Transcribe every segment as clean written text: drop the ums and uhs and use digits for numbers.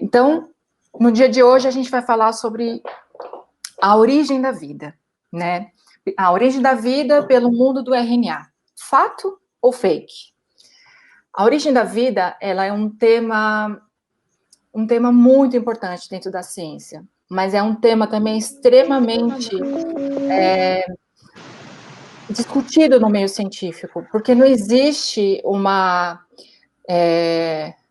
Então, no dia de hoje, a gente vai falar sobre a origem da vida, né? A origem da vida pelo mundo do RNA. Fato ou fake? A origem da vida, ela é um tema muito importante dentro da ciência, mas é um tema também extremamente discutido no meio científico, porque não existe uma...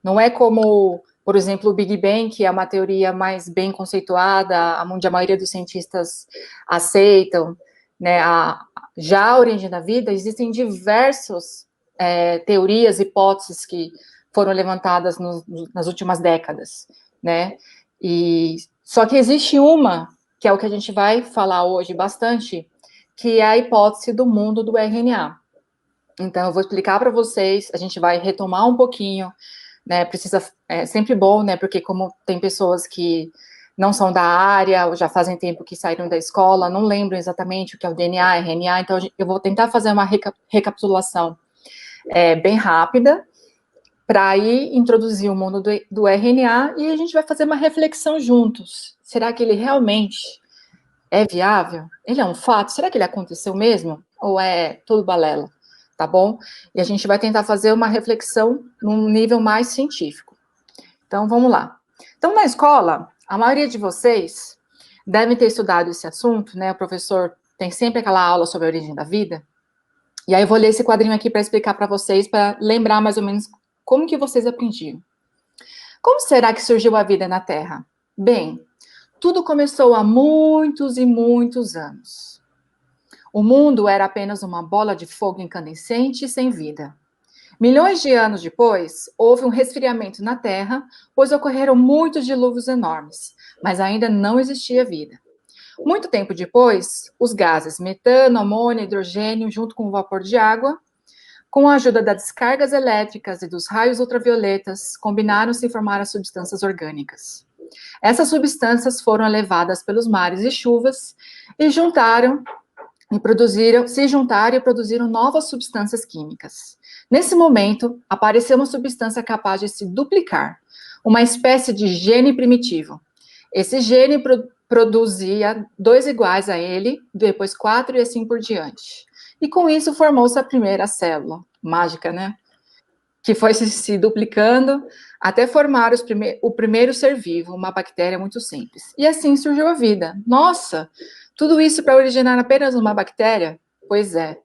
não é como, por exemplo, o Big Bang, que é uma teoria mais bem conceituada, onde a maioria dos cientistas aceitam, né? Já a origem da vida, existem diversas teorias, hipóteses que foram levantadas nas últimas décadas, né? Só que existe uma, que é o que a gente vai falar hoje bastante, que é a hipótese do mundo do RNA. Então, eu vou explicar para vocês, a gente vai retomar um pouquinho, né? É sempre bom, né? Porque como tem pessoas que não são da área, ou já fazem tempo que saíram da escola, não lembram exatamente o que é o DNA, RNA, então eu vou tentar fazer uma recapitulação bem rápida, para aí introduzir o mundo do RNA, e a gente vai fazer uma reflexão juntos. Será que ele realmente é viável? Ele é um fato? Será que ele aconteceu mesmo? Ou é tudo balela? Tá bom? E a gente vai tentar fazer uma reflexão num nível mais científico. Então, vamos lá. Então, na escola, a maioria de vocês devem ter estudado esse assunto, né? O professor tem sempre aquela aula sobre a origem da vida. E aí eu vou ler esse quadrinho aqui para explicar para vocês, para lembrar mais ou menos como que vocês aprendiam. Como será que surgiu a vida na Terra? Bem, tudo começou há muitos e muitos anos. O mundo era apenas uma bola de fogo incandescente e sem vida. Milhões de anos depois, houve um resfriamento na Terra, pois ocorreram muitos dilúvios enormes, mas ainda não existia vida. Muito tempo depois, os gases metano, amônia, hidrogênio, junto com o vapor de água, com a ajuda das descargas elétricas e dos raios ultravioletas, combinaram-se e formaram as substâncias orgânicas. Essas substâncias foram levadas pelos mares e chuvas e se juntaram e produziram novas substâncias químicas. Nesse momento, apareceu uma substância capaz de se duplicar, uma espécie de gene primitivo. Esse gene produzia 2 iguais a ele, depois 4 e assim por diante. E com isso formou-se a primeira célula, mágica, né? Que foi se duplicando até formar o primeiro ser vivo, uma bactéria muito simples. E assim surgiu a vida. Nossa, tudo isso para originar apenas uma bactéria? Pois é.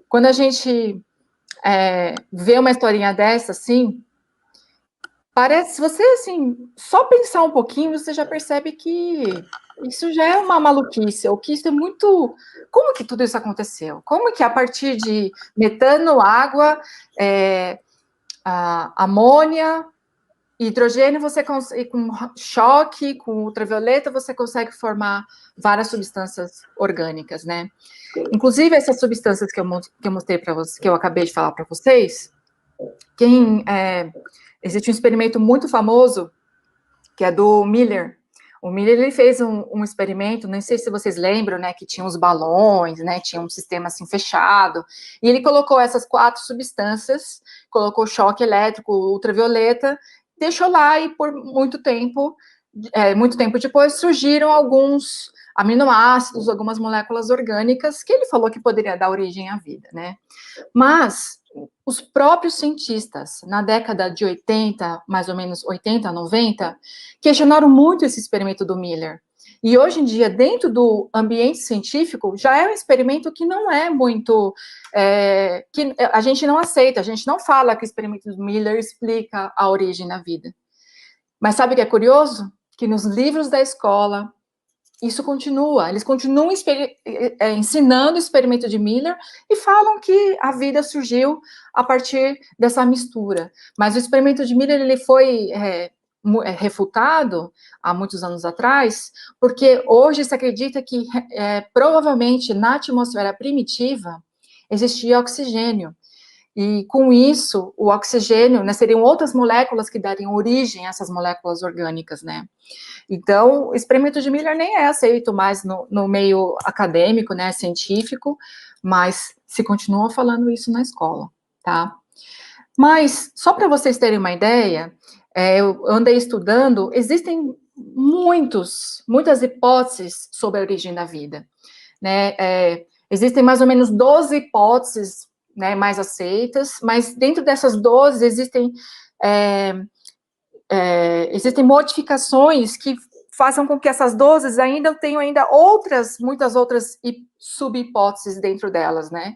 Quando a gente vê uma historinha dessa, assim, parece, se você, assim, só pensar um pouquinho, você já percebe que isso já é uma maluquice, ou que isso é muito... Como que tudo isso aconteceu? Como que a partir de metano, água, amônia, hidrogênio, você consegue, com choque, com ultravioleta, você consegue formar várias substâncias orgânicas, né? Inclusive, essas substâncias que eu mostrei para vocês, que eu acabei de falar para vocês, existe um experimento muito famoso, que é do Miller. O Miller, ele fez um experimento, não sei se vocês lembram, né, que tinha os balões, né, tinha um sistema assim fechado, e ele colocou essas 4 substâncias, colocou choque elétrico, ultravioleta, deixou lá e por muito tempo depois surgiram alguns aminoácidos, algumas moléculas orgânicas que ele falou que poderia dar origem à vida, né? Mas os próprios cientistas, na década de 80, mais ou menos 80, 90, questionaram muito esse experimento do Miller. E hoje em dia, dentro do ambiente científico, já é um experimento que não é muito... que a gente não aceita, a gente não fala que o experimento do Miller explica a origem da vida. Mas sabe o que é curioso? Que nos livros da escola, isso continua, eles continuam ensinando o experimento de Miller e falam que a vida surgiu a partir dessa mistura. Mas o experimento de Miller, ele foi refutado há muitos anos atrás, porque hoje se acredita que provavelmente na atmosfera primitiva existia oxigênio. E com isso, o oxigênio, né, seriam outras moléculas que dariam origem a essas moléculas orgânicas, né? Então, o experimento de Miller nem é aceito mais no meio acadêmico, né, científico, mas se continua falando isso na escola, tá? Mas, só para vocês terem uma ideia, eu andei estudando, existem muitas hipóteses sobre a origem da vida, né? Existem mais ou menos 12 hipóteses, né, mais aceitas, mas dentro dessas 12 existem modificações que façam com que essas 12 ainda tenham muitas outras sub-hipóteses dentro delas, né?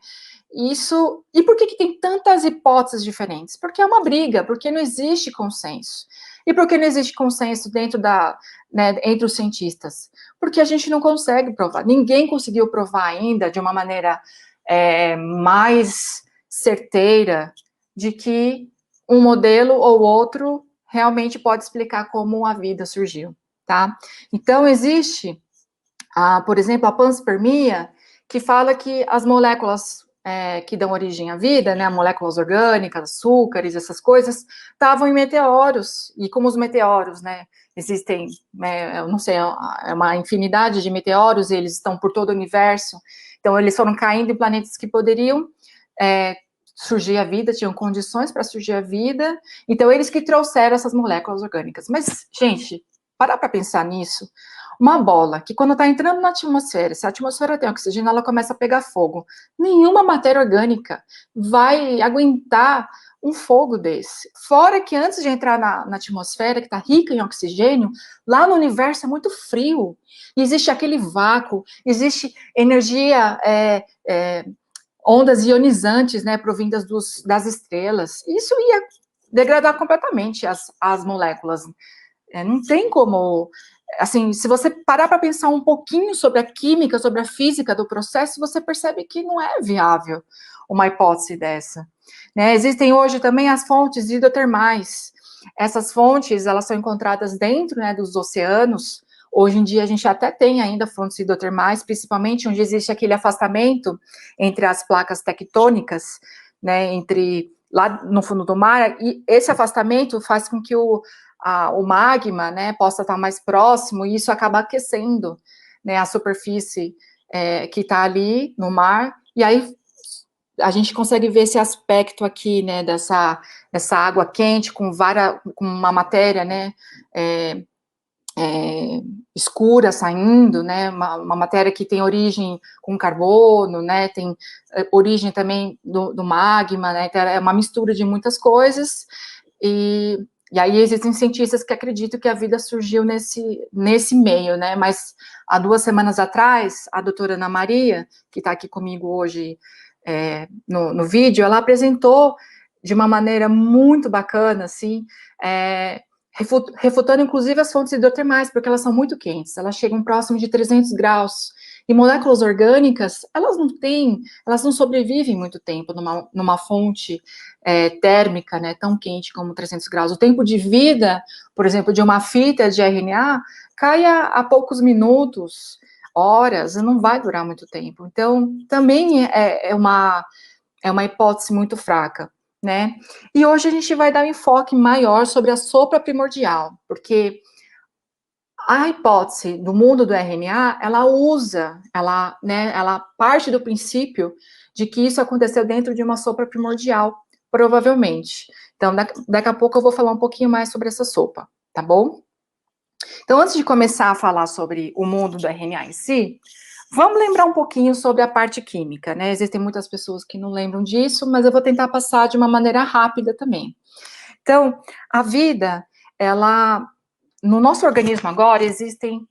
E por que tem tantas hipóteses diferentes? Porque é uma briga, porque não existe consenso. E por que não existe consenso entre os cientistas? Porque a gente não consegue provar. Ninguém conseguiu provar ainda de uma maneira mais certeira de que um modelo ou outro realmente pode explicar como a vida surgiu, tá? Então, existe, por exemplo, a panspermia, que fala que as moléculas que dão origem à vida, né, moléculas orgânicas, açúcares, essas coisas, estavam em meteoros, e como os meteoros, né, existem, eu não sei, é uma infinidade de meteoros, eles estão por todo o universo, então eles foram caindo em planetas que poderiam surgir a vida, tinham condições para surgir a vida, então eles que trouxeram essas moléculas orgânicas. Mas, gente, parar para pensar nisso, uma bola que quando está entrando na atmosfera, se a atmosfera tem oxigênio, ela começa a pegar fogo. Nenhuma matéria orgânica vai aguentar um fogo desse. Fora que antes de entrar na atmosfera, que está rica em oxigênio, lá no universo é muito frio. Existe aquele vácuo, existe energia, ondas ionizantes, né, provindas das estrelas. Isso ia degradar completamente as moléculas. Não tem como, assim, se você parar para pensar um pouquinho sobre a química, sobre a física do processo, você percebe que não é viável uma hipótese dessa. Né? Existem hoje também as fontes hidrotermais. Essas fontes, elas são encontradas dentro, né, dos oceanos. Hoje em dia a gente até tem ainda fontes hidrotermais, principalmente onde existe aquele afastamento entre as placas tectônicas, né, lá no fundo do mar, e esse afastamento faz com que o magma, né, possa estar mais próximo, e isso acaba aquecendo, né, a superfície que está ali no mar, e aí a gente consegue ver esse aspecto aqui, né, dessa água quente com uma matéria, né, escura saindo, né, uma matéria que tem origem com carbono, né, tem origem também do magma, né, então é uma mistura de muitas coisas, e aí existem cientistas que acreditam que a vida surgiu nesse meio, né, mas há 2 semanas atrás, a doutora Ana Maria, que está aqui comigo hoje no vídeo, ela apresentou de uma maneira muito bacana, assim, refutando inclusive as fontes hidrotermais, porque elas são muito quentes, elas chegam próximo de 300 graus, e moléculas orgânicas, elas não sobrevivem muito tempo numa fonte térmica, né, tão quente como 300 graus. O tempo de vida, por exemplo, de uma fita de RNA, cai a poucos minutos, horas, não vai durar muito tempo. Então, também é uma hipótese muito fraca, né? E hoje a gente vai dar um enfoque maior sobre a sopra primordial, porque a hipótese do mundo do RNA, ela parte do princípio de que isso aconteceu dentro de uma sopa primordial, provavelmente. Então, daqui a pouco eu vou falar um pouquinho mais sobre essa sopa, tá bom? Então, antes de começar a falar sobre o mundo do RNA em si, vamos lembrar um pouquinho sobre a parte química, né? Existem muitas pessoas que não lembram disso, mas eu vou tentar passar de uma maneira rápida também. Então, a vida, no nosso organismo agora existem,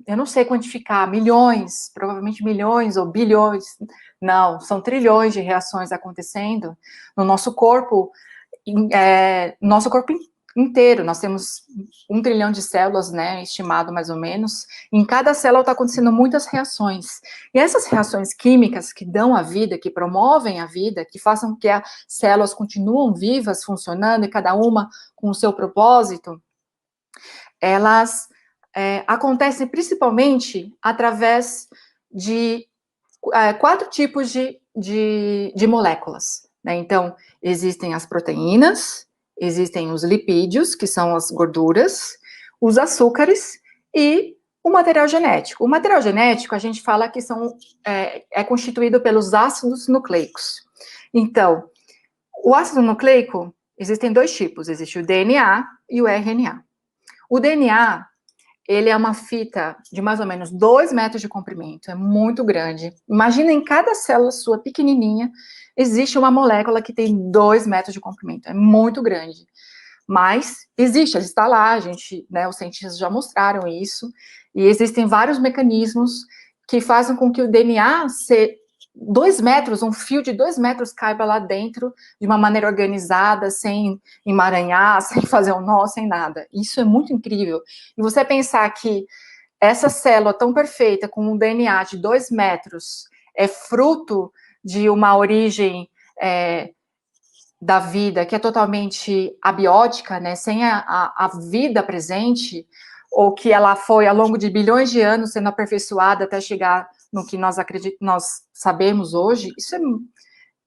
eu não sei quantificar, milhões, provavelmente milhões ou bilhões, não, são trilhões de reações acontecendo no nosso corpo, inteiro. Nós temos 1 trilhão de células, né, estimado mais ou menos. Em cada célula está acontecendo muitas reações. E essas reações químicas que dão a vida, que promovem a vida, que façam que as células continuem vivas, funcionando, e cada uma com o seu propósito, elas acontecem principalmente através de 4 tipos de moléculas, né? Então, existem as proteínas, existem os lipídios, que são as gorduras, os açúcares e o material genético. O material genético, a gente fala que é constituído pelos ácidos nucleicos. Então, o ácido nucleico, existem dois tipos, existe o DNA e o RNA. O DNA, ele é uma fita de mais ou menos 2 metros de comprimento, é muito grande. Imagina em cada célula sua pequenininha, existe uma molécula que tem 2 metros de comprimento, é muito grande. Mas existe, ela está lá, os cientistas já mostraram isso, e existem vários mecanismos que fazem com que o DNA 2 metros, um fio de 2 metros caiba lá dentro de uma maneira organizada, sem emaranhar, sem fazer um nó, sem nada. Isso é muito incrível. E você pensar que essa célula tão perfeita, com um DNA de 2 metros, é fruto de uma origem da vida que é totalmente abiótica, né, sem a vida presente, ou que ela foi ao longo de bilhões de anos sendo aperfeiçoada até chegar no que nós sabemos hoje, isso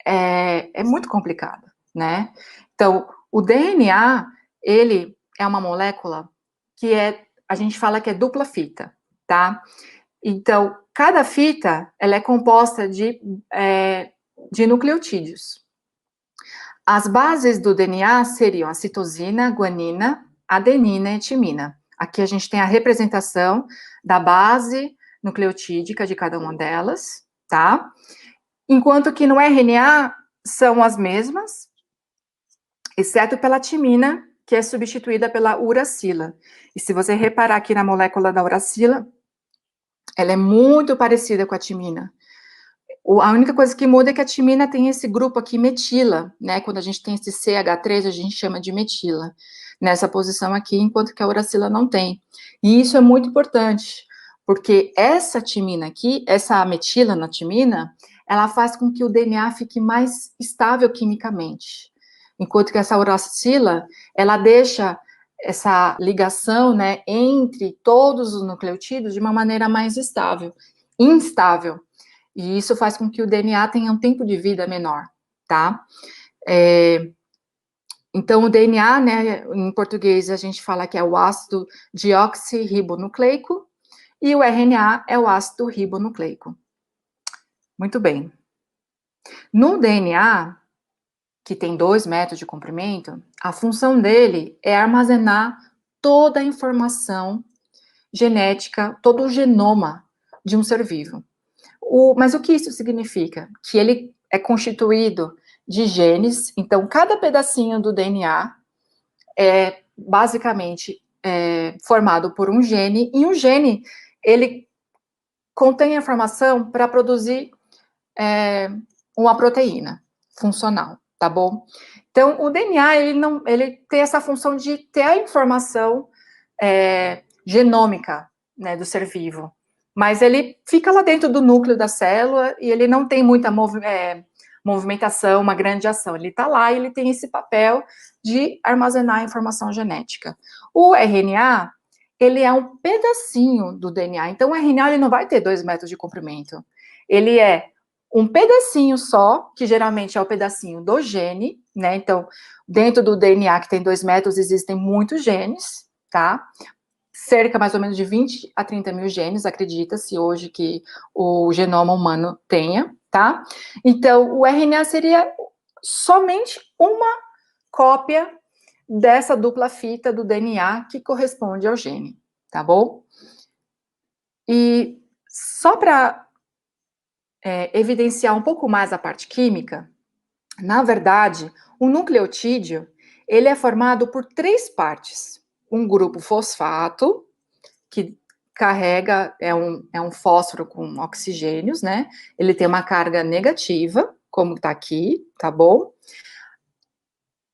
é muito complicado, né? Então, o DNA, ele é uma molécula que a gente fala que é dupla fita, tá? Então, cada fita, ela é composta de nucleotídeos. As bases do DNA seriam a citosina, guanina, adenina e timina. Aqui a gente tem a representação da base nucleotídica de cada uma delas, tá? Enquanto que no RNA são as mesmas, exceto pela timina, que é substituída pela uracila. E se você reparar aqui na molécula da uracila, ela é muito parecida com a timina. A única coisa que muda é que a timina tem esse grupo aqui, metila, né? Quando a gente tem esse CH3, a gente chama de metila, nessa posição aqui, enquanto que a uracila não tem. E isso é muito importante, porque essa timina aqui, essa metila na timina, ela faz com que o DNA fique mais estável quimicamente. Enquanto que essa uracila, ela deixa essa ligação, né, entre todos os nucleotídeos de uma maneira mais instável. E isso faz com que o DNA tenha um tempo de vida menor, tá? Então, o DNA, né, em português a gente fala que é o ácido deoxirribonucleico, e o RNA é o ácido ribonucleico. Muito bem. No DNA, que tem 2 metros de comprimento, a função dele é armazenar toda a informação genética, todo o genoma de um ser vivo. Mas o que isso significa? Que ele é constituído de genes, então cada pedacinho do DNA é basicamente formado por um gene, e um gene, ele contém a informação para produzir uma proteína funcional, tá bom? Então, o DNA, ele tem essa função de ter a informação genômica, né, do ser vivo, mas ele fica lá dentro do núcleo da célula e ele não tem muita movimentação, uma grande ação. Ele está lá e ele tem esse papel de armazenar a informação genética. O RNA, ele é um pedacinho do DNA. Então, o RNA ele não vai ter 2 metros de comprimento. Ele é um pedacinho só, que geralmente é o pedacinho do gene, né? Então, dentro do DNA, que tem 2 metros, existem muitos genes, tá? Cerca mais ou menos de 20 a 30 mil genes, acredita-se hoje que o genoma humano tenha, tá? Então, o RNA seria somente uma cópia dessa dupla fita do DNA que corresponde ao gene, tá bom? E só para evidenciar um pouco mais a parte química, na verdade, o nucleotídeo, ele é formado por 3 partes. Um grupo fosfato, que carrega, é um fósforo com oxigênios, né? Ele tem uma carga negativa, como tá aqui, tá bom?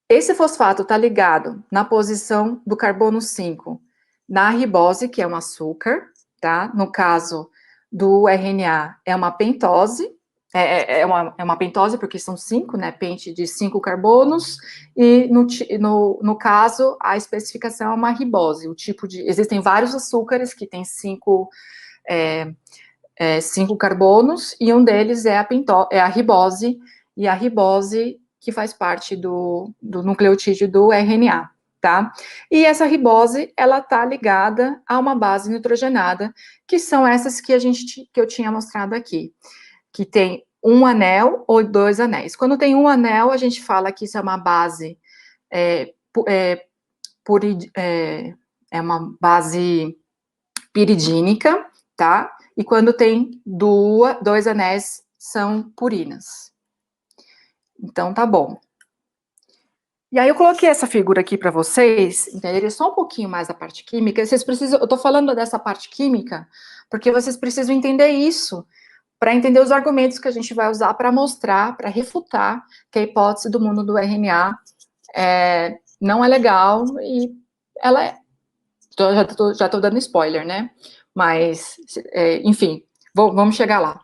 Esse fosfato tá ligado na posição do carbono 5, na ribose, que é um açúcar, tá? No caso do RNA, é uma pentose, é uma pentose porque são 5, né? Pente de 5 carbonos, e no caso, a especificação é uma ribose. Existem vários açúcares que têm 5 carbonos, e um deles é a ribose, e a ribose que faz parte do nucleotídeo do RNA, tá? E essa ribose, ela tá ligada a uma base nitrogenada, que são essas que eu tinha mostrado aqui, que tem um anel ou 2 anéis. Quando tem um anel, a gente fala que isso é uma base é uma base piridínica, tá? E quando tem dois anéis, são purinas. Então, tá bom. E aí eu coloquei essa figura aqui para vocês entenderem só um pouquinho mais da parte química. Vocês precisam, eu tô falando dessa parte química porque vocês precisam entender isso para entender os argumentos que a gente vai usar para mostrar, para refutar que a hipótese do mundo do RNA não é legal e ela é. Já estou dando spoiler, né? Mas, enfim, vamos chegar lá.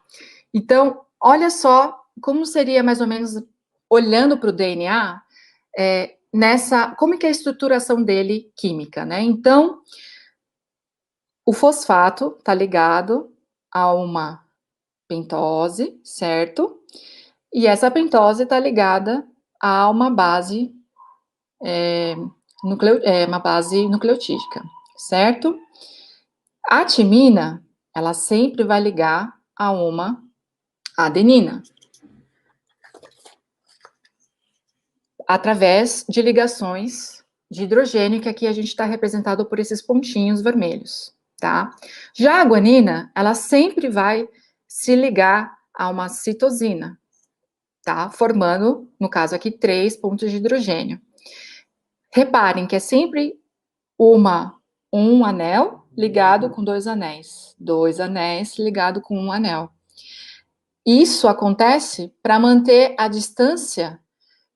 Então, olha só como seria mais ou menos, olhando para o DNA, como que é a estruturação dele química, né? Então, o fosfato está ligado a uma pentose, certo? E essa pentose está ligada a uma base, uma base nucleotídica, certo? A timina, ela sempre vai ligar a uma adenina, através de ligações de hidrogênio, que aqui a gente está representado por esses pontinhos vermelhos, tá? Já a guanina, ela sempre vai se ligar a uma citosina, tá? Formando, no caso aqui, 3 pontos de hidrogênio. Reparem que é sempre um anel ligado com 2 anéis ligado com um anel. Isso acontece para manter a distância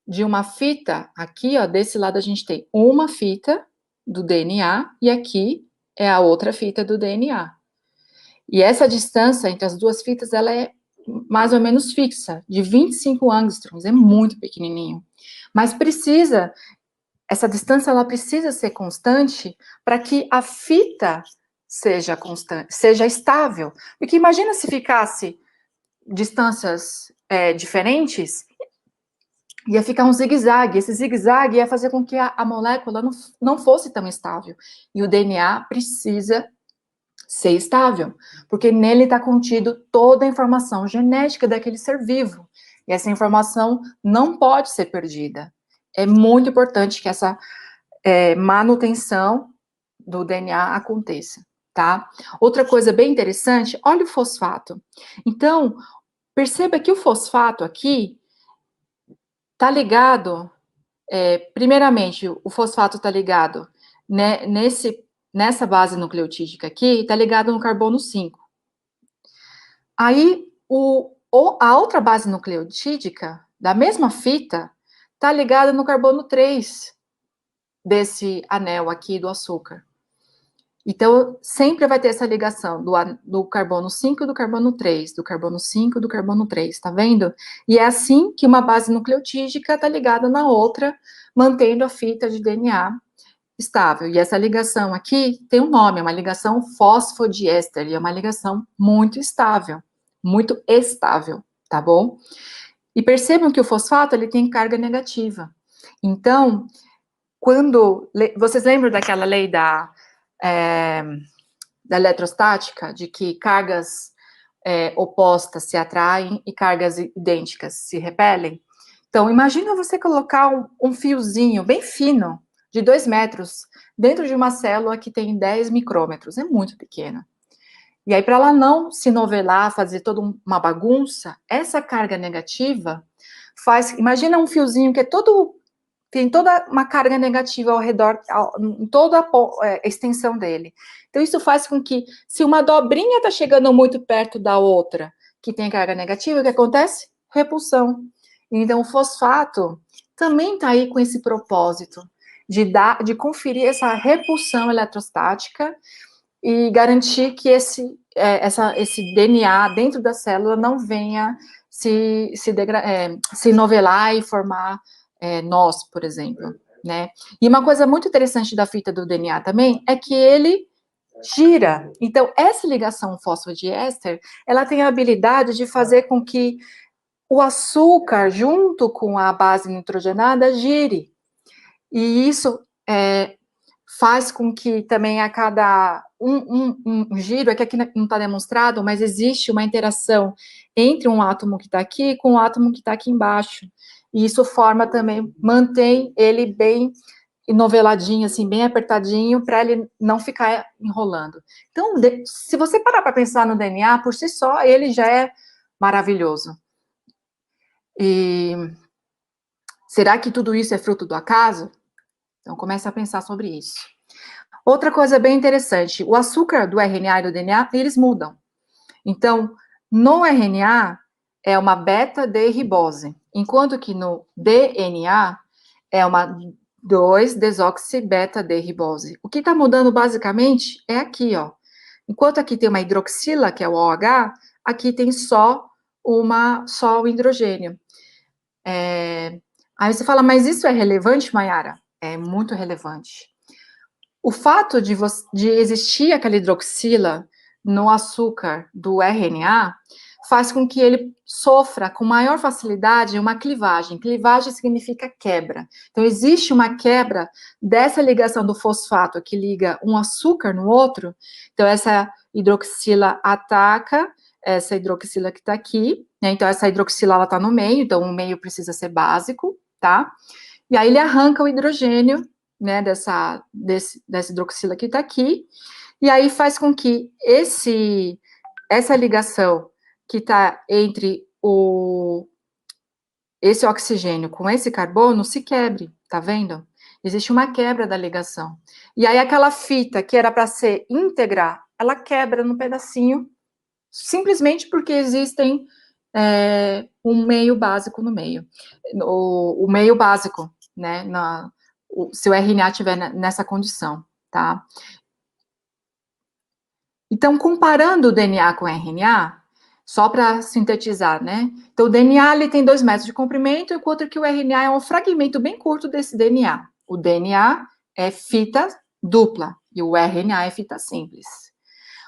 de uma fita. Aqui, ó, desse lado a gente tem uma fita do DNA e aqui é a outra fita do DNA. E essa distância entre as duas fitas, ela é mais ou menos fixa, de 25 angstroms, é muito pequenininho. Mas essa distância, ela precisa ser constante para que a fita seja constante, seja estável. Porque imagina se ficasse distâncias diferentes, ia ficar um zigue-zague. Esse zigue-zague ia fazer com que a molécula não fosse tão estável. E o DNA precisa ser estável, porque nele está contido toda a informação genética daquele ser vivo. E essa informação não pode ser perdida. É muito importante que essa manutenção do DNA aconteça, tá? Outra coisa bem interessante, olha o fosfato. Então, perceba que o fosfato aqui está ligado, primeiramente, o fosfato está ligado nessa base nucleotídica aqui, está ligado no carbono 5. Aí, a outra base nucleotídica, da mesma fita, está ligada no carbono 3, desse anel aqui do açúcar. Então, sempre vai ter essa ligação do carbono 5 e do carbono 3, do carbono 5 e do carbono 3, tá vendo? E é assim que uma base nucleotídica está ligada na outra, mantendo a fita de DNA estável. E essa ligação aqui tem um nome, é uma ligação fosfodiéster, e é uma ligação muito estável, tá bom? E percebam que o fosfato, ele tem carga negativa. Então, vocês lembram daquela lei da eletrostática, de que cargas opostas se atraem e cargas idênticas se repelem? Então, imagina você colocar um fiozinho bem fino, de 2 metros, dentro de uma célula que tem 10 micrômetros, é muito pequena. E aí, para ela não se novelar, fazer toda uma bagunça, essa carga negativa imagina um fiozinho que tem toda uma carga negativa ao redor, em toda a extensão dele. Então, isso faz com que, se uma dobrinha está chegando muito perto da outra, que tem carga negativa, o que acontece? Repulsão. Então, o fosfato também está aí com esse propósito de conferir essa repulsão eletrostática e garantir que esse DNA dentro da célula não venha se novelar e formar nós, por exemplo, né? E uma coisa muito interessante da fita do DNA também é que ele gira. Então, essa ligação fosfodiéster, ela tem a habilidade de fazer com que o açúcar, junto com a base nitrogenada, gire. E isso faz com que também a cada um giro, é que aqui não está demonstrado, mas existe uma interação entre um átomo que está aqui com o átomo que está aqui embaixo. e isso forma também, mantém ele bem noveladinho, assim, bem apertadinho, para ele não ficar enrolando. Então, se você parar para pensar no DNA, por si só, ele já é maravilhoso. E será que tudo isso é fruto do acaso? Então, comece a pensar sobre isso. Outra coisa bem interessante, o açúcar do RNA e do DNA, eles mudam. Então, no RNA, é uma beta-D-ribose, enquanto que no DNA é uma 2-desoxibeta-D-ribose. O que está mudando basicamente é aqui, ó. Enquanto aqui tem uma hidroxila, que é o OH, aqui tem só o hidrogênio. Aí você fala, mas isso é relevante, Mayara? É muito relevante. O fato de existir aquela hidroxila no açúcar do RNA faz com que ele sofra com maior facilidade uma clivagem. Clivagem significa quebra. Então, existe uma quebra dessa ligação do fosfato que liga um açúcar no outro. Então, essa hidroxila ataca essa hidroxila que está aqui, né? Então, essa hidroxila, ela está no meio, então o meio precisa ser básico, tá? E aí ele arranca o hidrogênio, né, dessa hidroxila que está aqui, e aí faz com que essa ligação que está entre esse oxigênio com esse carbono se quebre, tá vendo? Existe uma quebra da ligação. E aí aquela fita que era para ser íntegra, ela quebra num pedacinho, simplesmente porque existem um meio básico no meio. O meio básico, né, se o RNA estiver nessa condição, tá? Então, comparando o DNA com o RNA, só para sintetizar, né? Então, o DNA ele tem 2 metros de comprimento, enquanto que o RNA é um fragmento bem curto desse DNA. O DNA é fita dupla e o RNA é fita simples.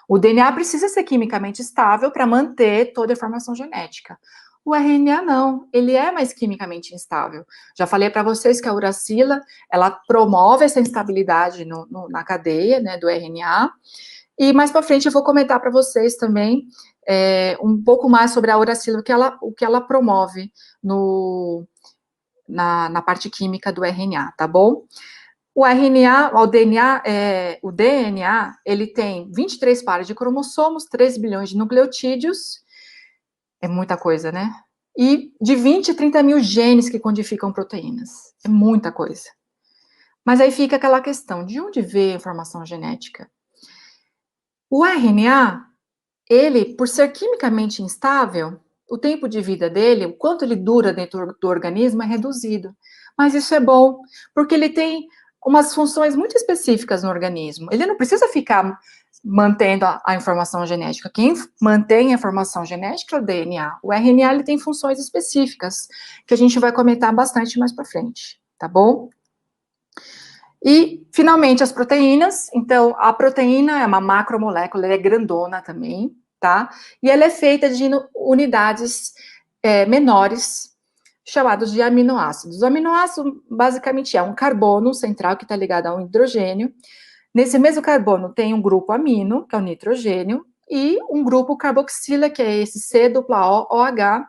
O DNA precisa ser quimicamente estável para manter toda a informação genética. O RNA não, ele é mais quimicamente instável. Já falei para vocês que a uracila, ela promove essa instabilidade na cadeia, né, do RNA. E mais para frente eu vou comentar para vocês também um pouco mais sobre a uracila, o que ela promove na parte química do RNA, tá bom? O RNA, o DNA, ele tem 23 pares de cromossomos, 3 bilhões de nucleotídeos, é muita coisa, né? E de 20 a 30 mil genes que codificam proteínas, é muita coisa. Mas aí fica aquela questão, de onde veio a informação genética? O RNA, ele, por ser quimicamente instável, o tempo de vida dele, o quanto ele dura dentro do organismo é reduzido. Mas isso é bom, porque ele tem umas funções muito específicas no organismo. Ele não precisa ficar mantendo a informação genética. Quem mantém a informação genética é o DNA. O RNA ele tem funções específicas, que a gente vai comentar bastante mais para frente, tá bom? E, finalmente, as proteínas. Então, a proteína é uma macromolécula, ela é grandona também, tá? E ela é feita de unidades menores, chamados de aminoácidos. O aminoácido, basicamente, é um carbono central que está ligado a um hidrogênio. Nesse mesmo carbono tem um grupo amino, que é o nitrogênio, e um grupo carboxila, que é esse C-OH.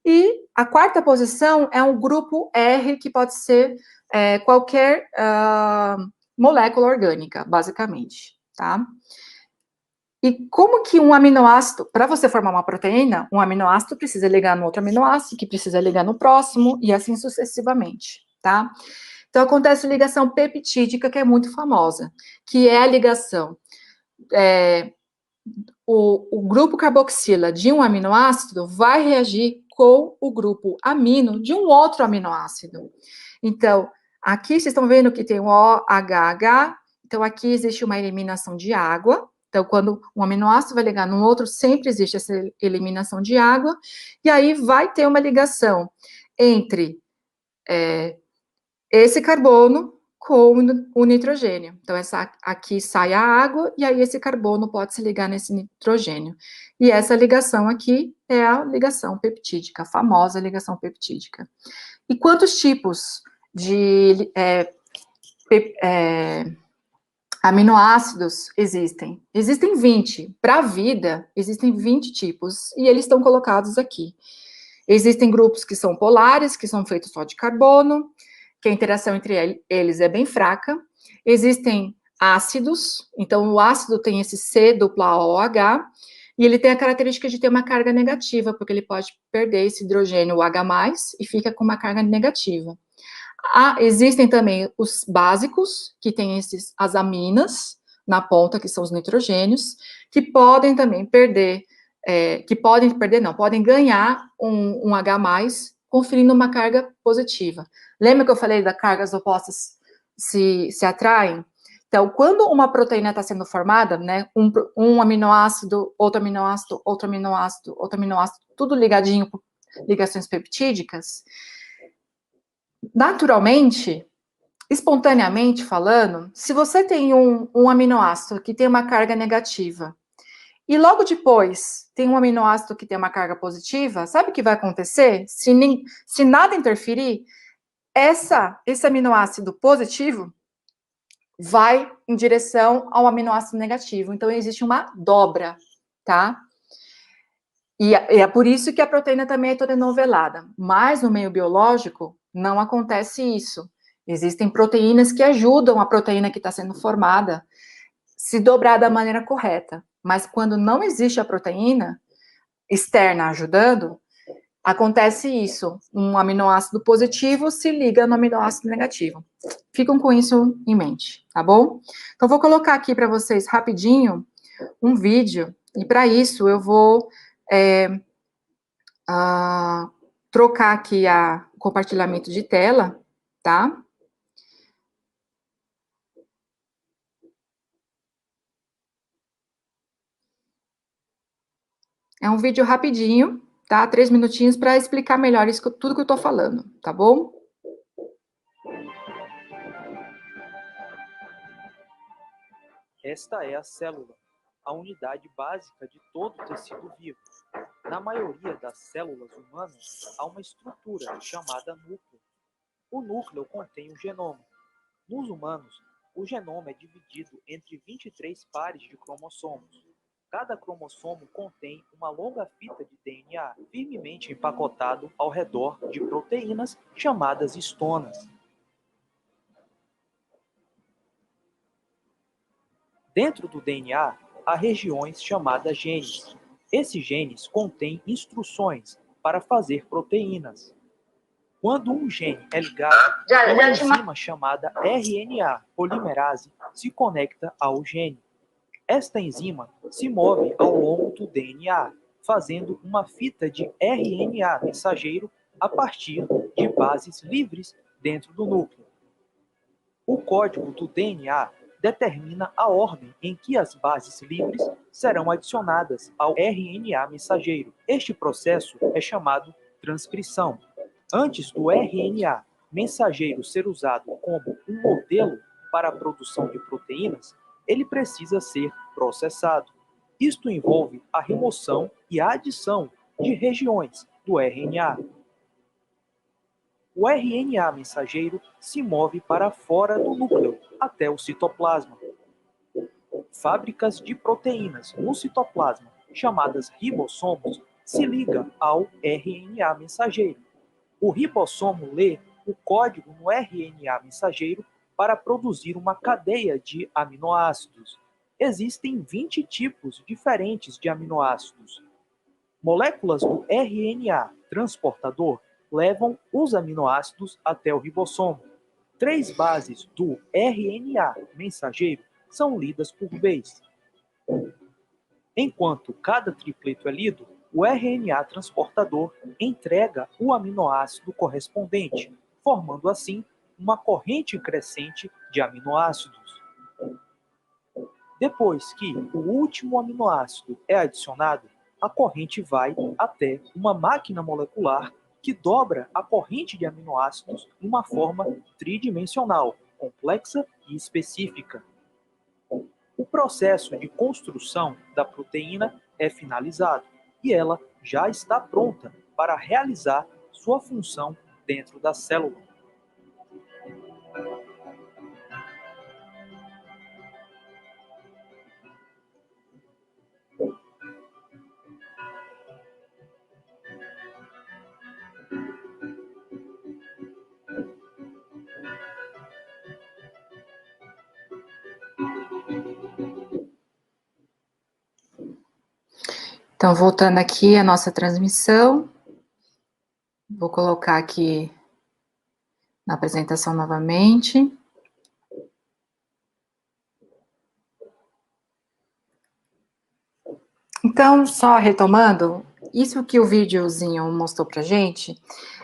E a quarta posição é um grupo R, que pode ser qualquer molécula orgânica, basicamente, tá? E como que um aminoácido, para você formar uma proteína, um aminoácido precisa ligar no outro aminoácido, que precisa ligar no próximo, e assim sucessivamente, tá? Então, acontece a ligação peptídica, que é muito famosa, que é a ligação, o grupo carboxila de um aminoácido vai reagir com o grupo amino de um outro aminoácido. Então, aqui vocês estão vendo que tem o OHH, então aqui existe uma eliminação de água. Então, quando um aminoácido vai ligar no outro, sempre existe essa eliminação de água, e aí vai ter uma ligação entre esse carbono com o nitrogênio. Então, aqui sai a água, e aí esse carbono pode se ligar nesse nitrogênio. E essa ligação aqui é a ligação peptídica, a famosa ligação peptídica. E quantos tipos de aminoácidos existem? Existem 20. Para a vida, existem 20 tipos, e eles estão colocados aqui. Existem grupos que são polares, que são feitos só de carbono, que a interação entre eles é bem fraca. Existem ácidos, então o ácido tem esse C dupla OH, e ele tem a característica de ter uma carga negativa, porque ele pode perder esse hidrogênio H+, e fica com uma carga negativa. Existem também os básicos, que têm as aminas na ponta, que são os nitrogênios, que podem também perder, podem ganhar um H+, conferindo uma carga positiva. Lembra que eu falei das cargas opostas se atraem? Então, quando uma proteína está sendo formada, né, um aminoácido, outro aminoácido, outro aminoácido, outro aminoácido, tudo ligadinho por ligações peptídicas, naturalmente, espontaneamente falando, se você tem um aminoácido que tem uma carga negativa e logo depois tem um aminoácido que tem uma carga positiva, sabe o que vai acontecer? Se nada interferir, esse aminoácido positivo vai em direção ao aminoácido negativo. Então, existe uma dobra, tá? E é por isso que a proteína também é toda enovelada. Mas no meio biológico, não acontece isso. Existem proteínas que ajudam a proteína que está sendo formada se dobrar da maneira correta. Mas quando não existe a proteína externa ajudando, acontece isso. Um aminoácido positivo se liga no aminoácido negativo. Ficam com isso em mente, tá bom? Então, vou colocar aqui para vocês rapidinho um vídeo, e para isso eu vou trocar aqui o compartilhamento de tela, tá? É um vídeo rapidinho, tá? 3 minutinhos para explicar melhor isso, tudo que eu tô falando, tá bom? Esta é a célula, a unidade básica de todo tecido vivo. Na maioria das células humanas, há uma estrutura chamada núcleo. O núcleo contém o genoma. Nos humanos, o genoma é dividido entre 23 pares de cromossomos. Cada cromossomo contém uma longa fita de DNA firmemente empacotado ao redor de proteínas chamadas histonas. Dentro do DNA, há regiões chamadas genes. Esses genes contêm instruções para fazer proteínas. Quando um gene é ligado, uma enzima chamada RNA polimerase se conecta ao gene. Esta enzima se move ao longo do DNA, fazendo uma fita de RNA mensageiro a partir de bases livres dentro do núcleo. O código do DNA determina a ordem em que as bases livres serão adicionadas ao RNA mensageiro. Este processo é chamado transcrição. Antes do RNA mensageiro ser usado como um modelo para a produção de proteínas, ele precisa ser processado. Isto envolve a remoção e a adição de regiões do RNA. O RNA mensageiro se move para fora do núcleo, até o citoplasma. Fábricas de proteínas no citoplasma, chamadas ribossomos, se ligam ao RNA mensageiro. O ribossomo lê o código no RNA mensageiro para produzir uma cadeia de aminoácidos. Existem 20 tipos diferentes de aminoácidos. Moléculas do RNA transportador levam os aminoácidos até o ribossomo. 3 bases do RNA mensageiro são lidas por vez. Enquanto cada tripleto é lido, o RNA transportador entrega o aminoácido correspondente, formando assim uma corrente crescente de aminoácidos. Depois que o último aminoácido é adicionado, a corrente vai até uma máquina molecular que dobra a corrente de aminoácidos em uma forma tridimensional, complexa e específica. O processo de construção da proteína é finalizado e ela já está pronta para realizar sua função dentro da célula. Então, voltando aqui à nossa transmissão, vou colocar aqui na apresentação novamente. Então, só retomando, isso que o videozinho mostrou pra gente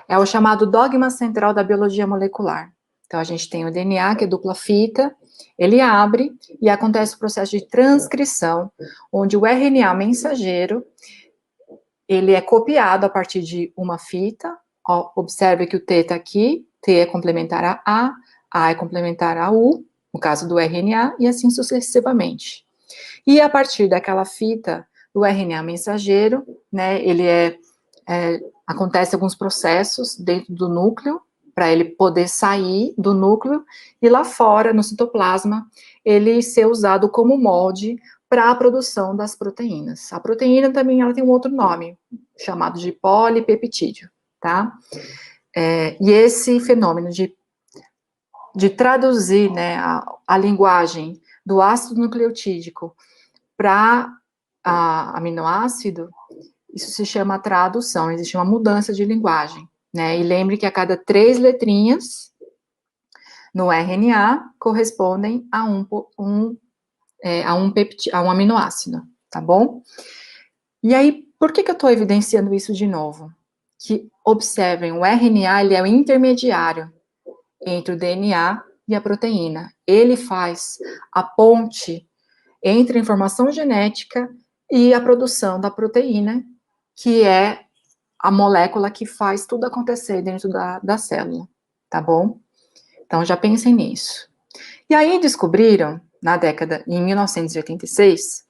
é o chamado dogma central da biologia molecular. Então, a gente tem o DNA, que é dupla fita, ele abre e acontece o processo de transcrição, onde o RNA mensageiro, ele é copiado a partir de uma fita. Ó, observe que o T está aqui, T é complementar a é complementar a U, no caso do RNA, e assim sucessivamente. E a partir daquela fita do RNA mensageiro, né, acontece alguns processos dentro do núcleo, para ele poder sair do núcleo, e lá fora, no citoplasma, ele ser usado como molde para a produção das proteínas. A proteína também ela tem um outro nome, chamado de polipeptídeo, tá? E esse fenômeno de traduzir, né, a linguagem do ácido nucleotídico para aminoácido, isso se chama tradução, existe uma mudança de linguagem, né? E lembre que a cada 3 letrinhas no RNA correspondem a um aminoácido, tá bom? E aí, por que eu estou evidenciando isso de novo? Que, observem, o RNA, ele é o intermediário entre o DNA e a proteína. Ele faz a ponte entre a informação genética e a produção da proteína, que é a molécula que faz tudo acontecer dentro da célula, tá bom? Então, já pensem nisso. E aí descobriram, em 1986,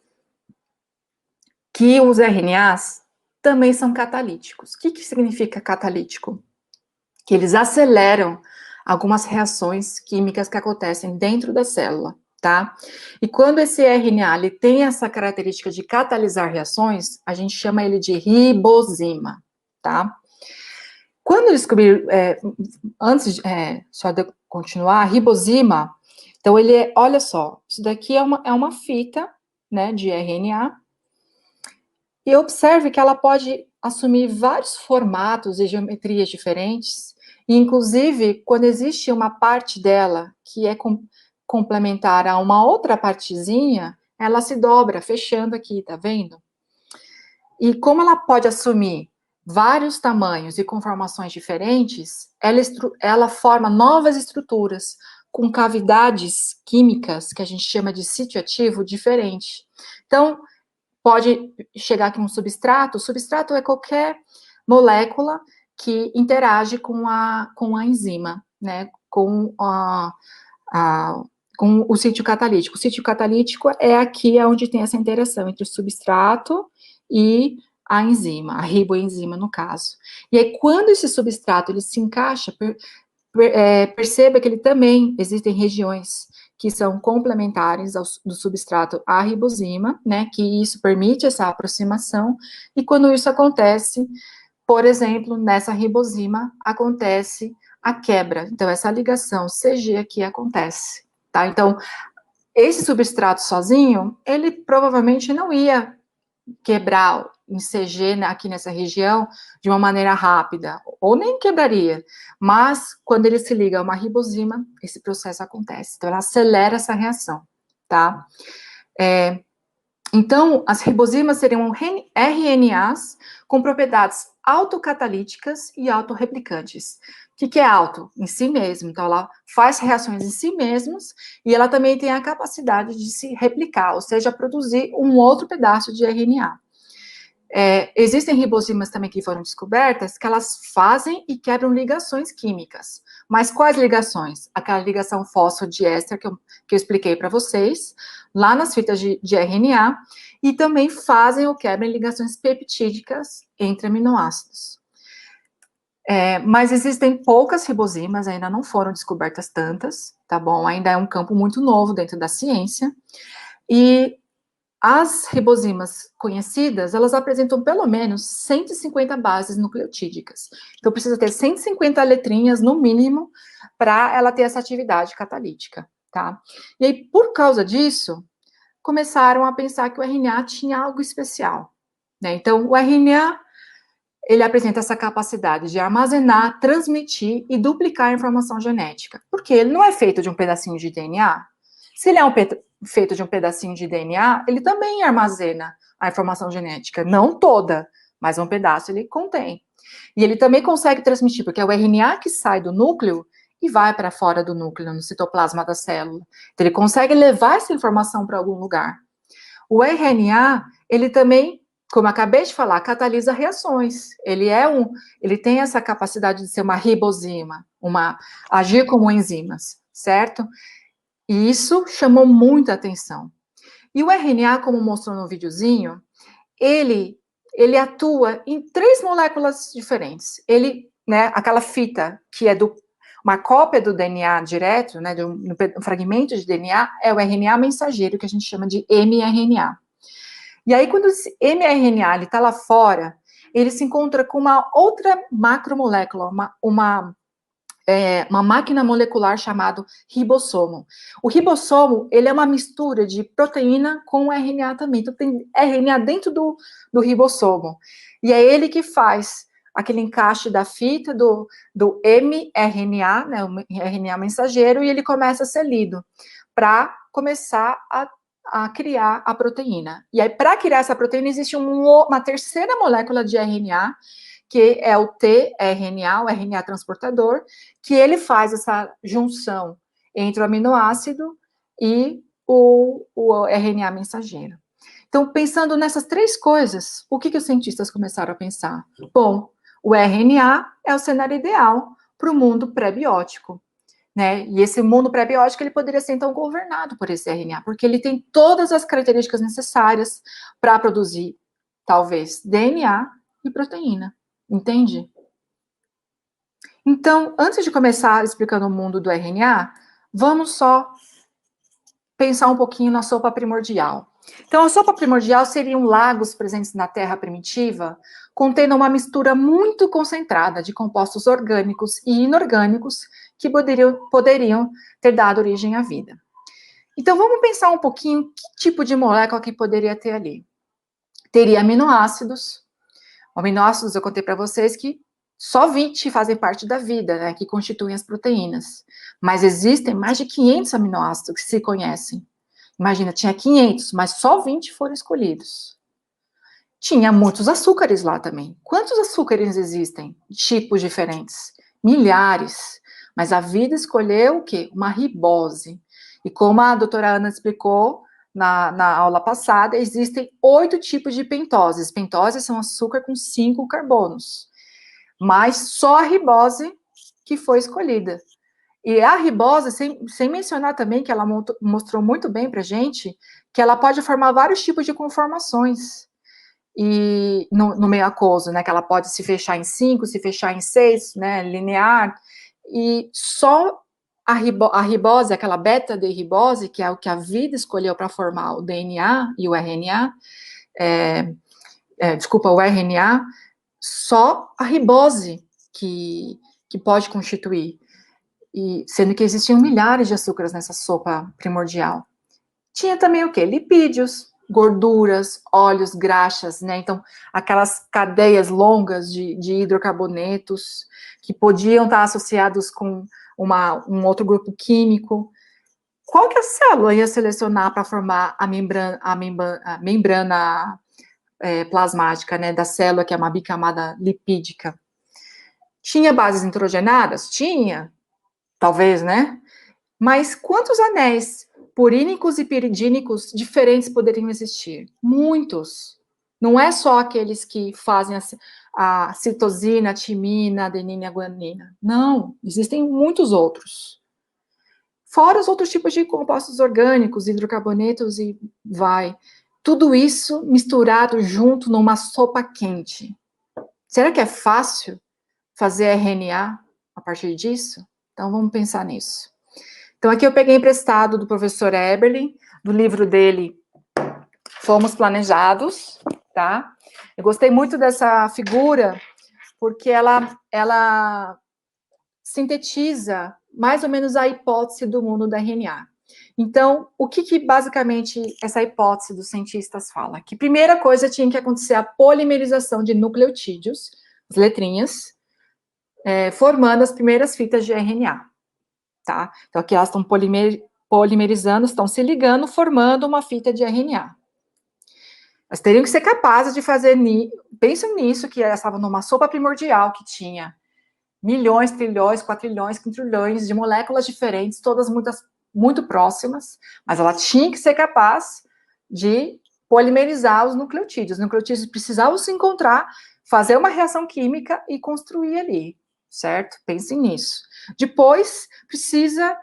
que os RNAs também são catalíticos. O que significa catalítico? Que eles aceleram algumas reações químicas que acontecem dentro da célula, tá? E quando esse RNA ele tem essa característica de catalisar reações, a gente chama ele de ribosima, tá? Quando descobriram, só de eu continuar, ribosima, então ele é, olha só, isso daqui é uma fita, né, de RNA, e observe que ela pode assumir vários formatos e geometrias diferentes, e inclusive, quando existe uma parte dela que é complementar a uma outra partezinha, ela se dobra, fechando aqui, tá vendo? E como ela pode assumir vários tamanhos e conformações diferentes, ela forma novas estruturas com cavidades químicas, que a gente chama de sítio ativo, diferente. Então, pode chegar aqui um substrato. O substrato é qualquer molécula que interage com a enzima, né? Com o sítio catalítico. O sítio catalítico é aqui onde tem essa interação entre o substrato e a enzima, a riboenzima, no caso. E aí, quando esse substrato ele se encaixa, perceba que ele também existem regiões que são complementares do substrato à ribosima, né, que isso permite essa aproximação, e quando isso acontece, por exemplo, nessa ribosima, acontece a quebra, então essa ligação CG aqui acontece, tá? Então, esse substrato sozinho, ele provavelmente não ia quebrar em CG, né, aqui nessa região, de uma maneira rápida, ou nem quebraria, mas quando ele se liga a uma ribosima, esse processo acontece, então ela acelera essa reação, tá? Então, as ribosimas seriam RNAs com propriedades autocatalíticas e autorreplicantes. O que é auto? Em si mesmo. Então, ela faz reações em si mesmas e ela também tem a capacidade de se replicar, ou seja, produzir um outro pedaço de RNA. Existem ribosimas também que foram descobertas que elas fazem e quebram ligações químicas. Mas quais ligações? Aquela ligação fosfodiéster que eu expliquei para vocês, lá nas fitas de RNA, e também fazem ou quebram ligações peptídicas entre aminoácidos. Mas existem poucas ribosimas, ainda não foram descobertas tantas, tá bom? Ainda é um campo muito novo dentro da ciência. E as ribosimas conhecidas, elas apresentam pelo menos 150 bases nucleotídicas. Então, precisa ter 150 letrinhas, no mínimo, para ela ter essa atividade catalítica, tá? E aí, por causa disso, começaram a pensar que o RNA tinha algo especial. né? Então, o RNA, ele apresenta essa capacidade de armazenar, transmitir e duplicar a informação genética. Porque ele não é feito de um pedacinho de DNA. Se ele é feito de um pedacinho de DNA, ele também armazena a informação genética. Não toda, mas um pedaço ele contém. E ele também consegue transmitir, porque é o RNA que sai do núcleo e vai para fora do núcleo, no citoplasma da célula. Então, ele consegue levar essa informação para algum lugar. O RNA, ele também, como eu acabei de falar, catalisa reações. Ele tem essa capacidade de ser uma ribosima, agir como enzimas, certo? E isso chamou muita atenção. E o RNA, como mostrou no videozinho, ele atua em 3 moléculas diferentes. Né, aquela fita que é uma cópia do DNA direto, né, de um fragmento de DNA, é o RNA mensageiro, que a gente chama de mRNA. E aí, quando esse mRNA está lá fora, ele se encontra com uma outra macromolécula, uma máquina molecular chamada ribossomo. O ribossomo, ele é uma mistura de proteína com RNA também. Então, tem RNA dentro do ribossomo. E é ele que faz aquele encaixe da fita do mRNA, né, o RNA mensageiro, e ele começa a ser lido para começar a criar a proteína. E aí, para criar essa proteína, existe uma terceira molécula de RNA, que é o tRNA, o RNA transportador, que ele faz essa junção entre o aminoácido e o RNA mensageiro. Então, pensando nessas 3 coisas, o que os cientistas começaram a pensar? Bom, o RNA é o cenário ideal para o mundo pré-biótico, né? E esse mundo pré-biótico, ele poderia ser, então, governado por esse RNA, porque ele tem todas as características necessárias para produzir, talvez, DNA e proteína. Entende? Então, antes de começar explicando o mundo do RNA, vamos só pensar um pouquinho na sopa primordial. Então, a sopa primordial seriam lagos presentes na Terra primitiva, contendo uma mistura muito concentrada de compostos orgânicos e inorgânicos que poderiam ter dado origem à vida. Então, vamos pensar um pouquinho que tipo de molécula que poderia ter ali. Teria aminoácidos. Aminoácidos, eu contei para vocês que só 20 fazem parte da vida, né, que constituem as proteínas. Mas existem mais de 500 aminoácidos que se conhecem. Imagina, tinha 500, mas só 20 foram escolhidos. Tinha muitos açúcares lá também. Quantos açúcares existem? Tipos diferentes. Milhares. Mas a vida escolheu o quê? Uma ribose. E como a doutora Ana explicou na aula passada, existem 8 tipos de pentoses. Pentoses são açúcar com 5 carbonos. Mas só a ribose que foi escolhida. E a ribose, sem mencionar também que ela mostrou muito bem para gente, que ela pode formar vários tipos de conformações e no meio aquoso, né? Que ela pode se fechar em 5, se fechar em 6, né? Linear. E só a ribose, aquela beta-derribose, que é o que a vida escolheu para formar o DNA e o RNA, o RNA, só a ribose que pode constituir. E sendo que existiam milhares de açúcares nessa sopa primordial. Tinha também o quê? Lipídios, gorduras, óleos, graxas, né? Então, aquelas cadeias longas de hidrocarbonetos que podiam estar associados com um outro grupo químico. Qual que a célula ia selecionar para formar a membrana plasmática, né, da célula, que é uma bicamada lipídica? Tinha bases nitrogenadas? Tinha, talvez, né? Mas quantos anéis purínicos e piridínicos diferentes poderiam existir? Muitos. Não é só aqueles que fazem a citosina, a timina, a adenina e a guanina. Não, existem muitos outros. Fora os outros tipos de compostos orgânicos, hidrocarbonetos e vai. Tudo isso misturado junto numa sopa quente. Será que é fácil fazer RNA a partir disso? Então vamos pensar nisso. Então aqui eu peguei emprestado do professor Eberlin, do livro dele Fomos Planejados, tá? Eu gostei muito dessa figura porque ela sintetiza mais ou menos a hipótese do mundo da RNA. Então, o que basicamente essa hipótese dos cientistas fala? Que primeira coisa tinha que acontecer a polimerização de nucleotídeos, as letrinhas, formando as primeiras fitas de RNA, tá? Então, aqui elas estão polimerizando, estão se ligando, formando uma fita de RNA. Elas teriam que ser capazes de fazer, pensam nisso, que elas estavam numa sopa primordial que tinha milhões, trilhões, quatrilhões, quintrilhões de moléculas diferentes, todas muito próximas, mas ela tinha que ser capaz de polimerizar os nucleotídeos. Os nucleotídeos precisavam se encontrar, fazer uma reação química e construir ali, certo? Pensem nisso. Depois, precisa...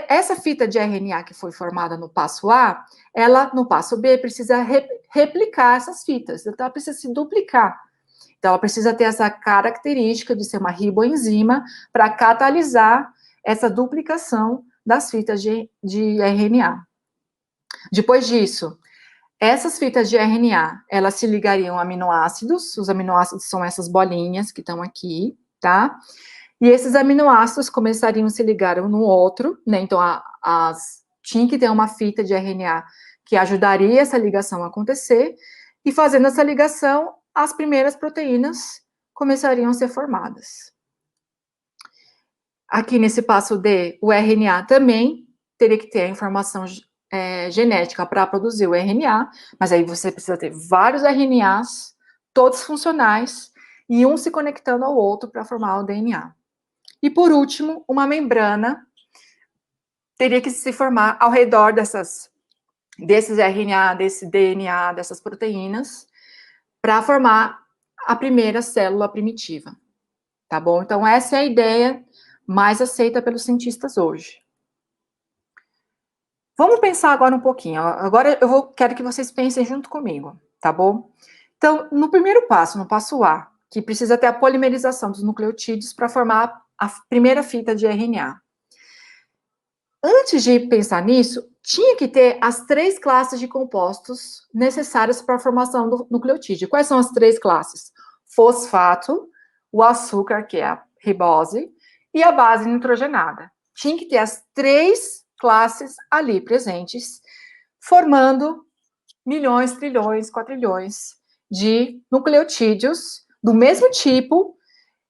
essa fita de RNA que foi formada no passo A, ela, no passo B, precisa replicar essas fitas. Então, ela precisa se duplicar. Então, ela precisa ter essa característica de ser uma riboenzima para catalisar essa duplicação das fitas de RNA. Depois disso, essas fitas de RNA, elas se ligariam a aminoácidos. Os aminoácidos são essas bolinhas que estão aqui, tá? E esses aminoácidos começariam a se ligar um no outro, né? Então, tinha que ter uma fita de RNA que ajudaria essa ligação a acontecer, e fazendo essa ligação, as primeiras proteínas começariam a ser formadas. Aqui nesse passo D, o RNA também teria que ter a informação genética para produzir o RNA, mas aí você precisa ter vários RNAs, todos funcionais, e um se conectando ao outro para formar o DNA. E por último, uma membrana teria que se formar ao redor desses RNA, desse DNA, dessas proteínas, para formar a primeira célula primitiva, tá bom? Então, essa é a ideia mais aceita pelos cientistas hoje. Vamos pensar agora um pouquinho. Agora quero que vocês pensem junto comigo, tá bom? Então, no primeiro passo, no passo A, que precisa ter a polimerização dos nucleotídeos para formar a primeira fita de RNA. Antes de pensar nisso, tinha que ter as 3 classes de compostos necessárias para a formação do nucleotídeo. Quais são as 3 classes? Fosfato, o açúcar, que é a ribose, e a base nitrogenada. Tinha que ter as 3 classes ali presentes, formando milhões, trilhões, quatrilhões de nucleotídeos do mesmo tipo,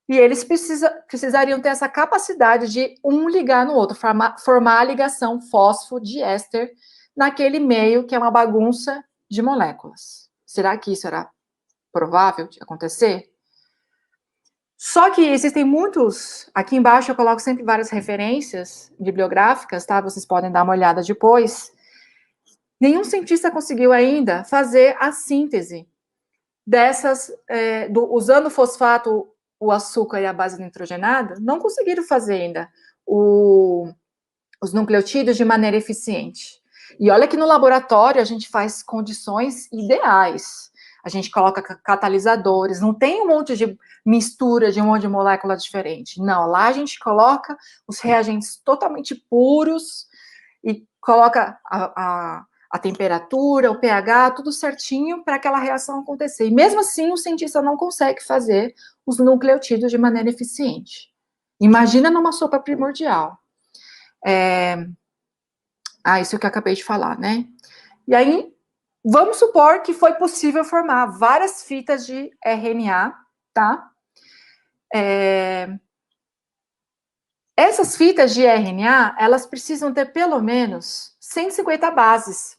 e eles precisariam ter essa capacidade de um ligar no outro, formar a ligação fosfodiéster naquele meio que é uma bagunça de moléculas. Será que isso era provável de acontecer? Só que existem muitos... Aqui embaixo eu coloco sempre várias referências bibliográficas, tá? Vocês podem dar uma olhada depois. Nenhum cientista conseguiu ainda fazer a síntese dessas... usando o fosfato, o açúcar e a base nitrogenada, não conseguiram fazer ainda os nucleotídeos de maneira eficiente. E olha que no laboratório a gente faz condições ideais. A gente coloca catalisadores, não tem um monte de mistura de um monte de molécula diferente. Não, lá a gente coloca os reagentes totalmente puros e coloca a temperatura, o pH, tudo certinho para aquela reação acontecer. E mesmo assim, o cientista não consegue fazer os nucleotídeos de maneira eficiente. Imagina numa sopa primordial. Isso que eu acabei de falar, né? E aí, vamos supor que foi possível formar várias fitas de RNA, tá? Essas fitas de RNA, elas precisam ter pelo menos 150 bases.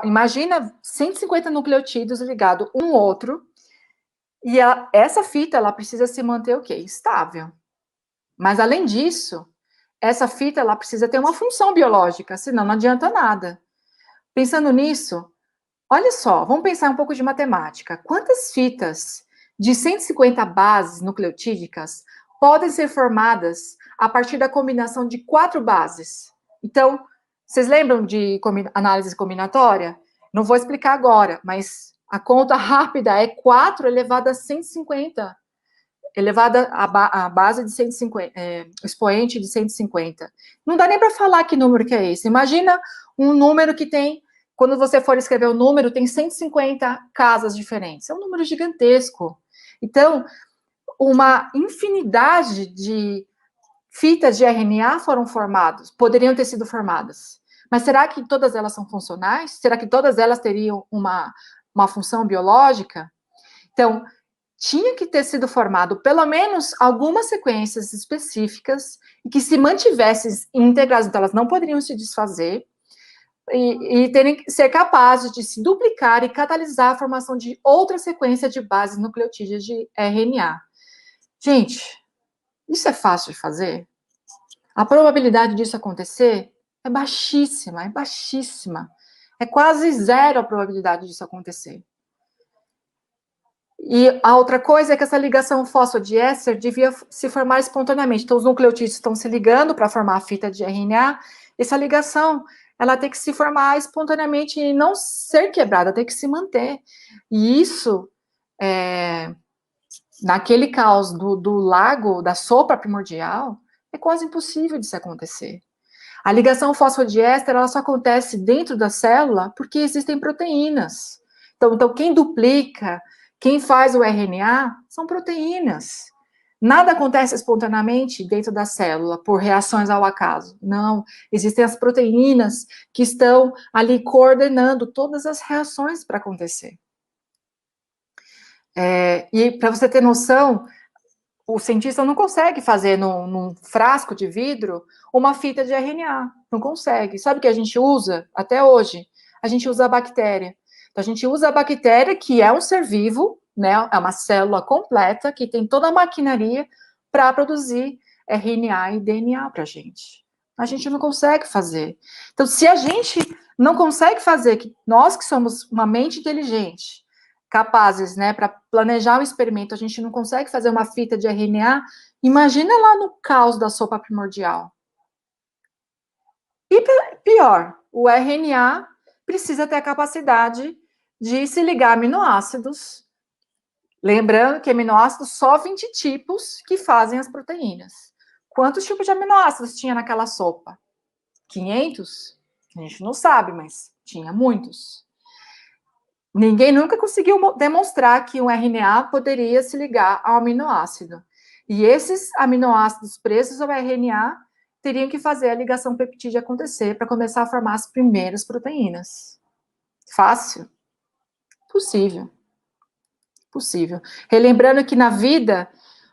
Imagina 150 nucleotídeos ligados um ao outro, e essa fita, ela precisa se manter o quê? Estável. Mas, além disso, essa fita, ela precisa ter uma função biológica, senão não adianta nada. Pensando nisso, olha só, vamos pensar um pouco de matemática. Quantas fitas de 150 bases nucleotídicas podem ser formadas a partir da combinação de 4 bases? Então, vocês lembram de análise combinatória? Não vou explicar agora, mas a conta rápida é 4 elevado a 150, elevada a base de 150, expoente de 150. Não dá nem para falar que número que é esse. Imagina um número que tem, quando você for escrever o número, tem 150 casas diferentes. É um número gigantesco. Então, uma infinidade de fitas de RNA foram formadas, poderiam ter sido formadas. Mas será que todas elas são funcionais? Será que todas elas teriam uma função biológica? Então, tinha que ter sido formado pelo menos algumas sequências específicas e que se mantivessem íntegras, então elas não poderiam se desfazer, e terem que ser capazes de se duplicar e catalisar a formação de outra sequência de bases nucleotídeas de RNA. Gente, isso é fácil de fazer? A probabilidade disso acontecer é baixíssima, é baixíssima. É quase zero a probabilidade disso acontecer. E a outra coisa é que essa ligação fosfodiéster devia se formar espontaneamente. Então, os nucleotídeos estão se ligando para formar a fita de RNA. Essa ligação, ela tem que se formar espontaneamente e não ser quebrada, tem que se manter. E isso, naquele caos do lago, da sopa primordial, é quase impossível de se acontecer. A ligação fosfodiéster, ela só acontece dentro da célula porque existem proteínas. Então quem duplica, quem faz o RNA, são proteínas. Nada acontece espontaneamente dentro da célula por reações ao acaso. Não, existem as proteínas que estão ali coordenando todas as reações para acontecer. E para você ter noção, o cientista não consegue fazer num frasco de vidro uma fita de RNA. Não consegue. Sabe o que a gente usa até hoje? A gente usa a bactéria. Então, a gente usa a bactéria, que é um ser vivo, né? É uma célula completa, que tem toda a maquinaria para produzir RNA e DNA para a gente. A gente não consegue fazer. Então, se a gente não consegue fazer, que nós que somos uma mente inteligente, capazes, né, para planejar o experimento, a gente não consegue fazer uma fita de RNA, imagina lá no caos da sopa primordial. E pior, o RNA precisa ter a capacidade de se ligar a aminoácidos. Lembrando que aminoácidos só 20 tipos que fazem as proteínas. Quantos tipos de aminoácidos tinha naquela sopa? 500? A gente não sabe, mas tinha muitos. Ninguém nunca conseguiu demonstrar que um RNA poderia se ligar ao aminoácido. E esses aminoácidos presos ao RNA teriam que fazer a ligação peptídea acontecer para começar a formar as primeiras proteínas. Fácil? Possível. Possível. Relembrando que na vida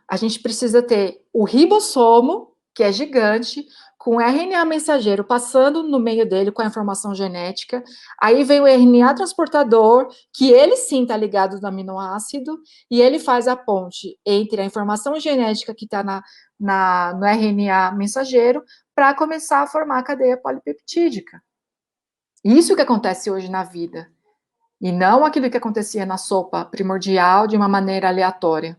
a gente precisa ter o ribossomo, que é gigante, com o RNA mensageiro passando no meio dele com a informação genética. Aí vem o RNA transportador, que ele sim está ligado no aminoácido, e ele faz a ponte entre a informação genética que está no RNA mensageiro para começar a formar a cadeia polipeptídica. Isso que acontece hoje na vida. E não aquilo que acontecia na sopa primordial de uma maneira aleatória.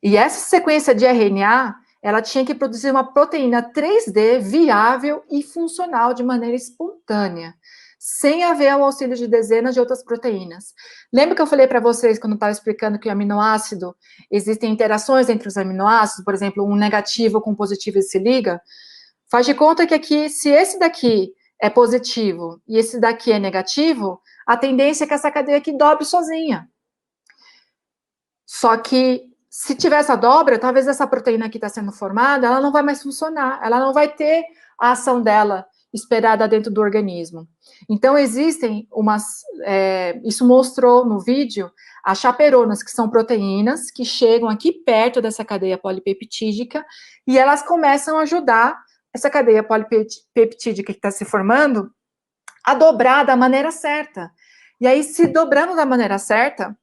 E essa sequência de RNA, ela tinha que produzir uma proteína 3D viável e funcional de maneira espontânea, sem haver o auxílio de dezenas de outras proteínas. Lembra que eu falei para vocês, quando eu estava explicando que o aminoácido, existem interações entre os aminoácidos, por exemplo, um negativo com positivo se liga? Faz de conta que aqui, se esse daqui é positivo e esse daqui é negativo, a tendência é que essa cadeia aqui dobre sozinha. Só que, se tiver essa dobra, talvez essa proteína que está sendo formada, ela não vai mais funcionar, ela não vai ter a ação dela esperada dentro do organismo. Então, existem isso mostrou no vídeo, as chaperonas, que são proteínas que chegam aqui perto dessa cadeia polipeptídica e elas começam a ajudar essa cadeia polipeptídica que está se formando a dobrar da maneira certa. E aí, se dobrando da maneira certa,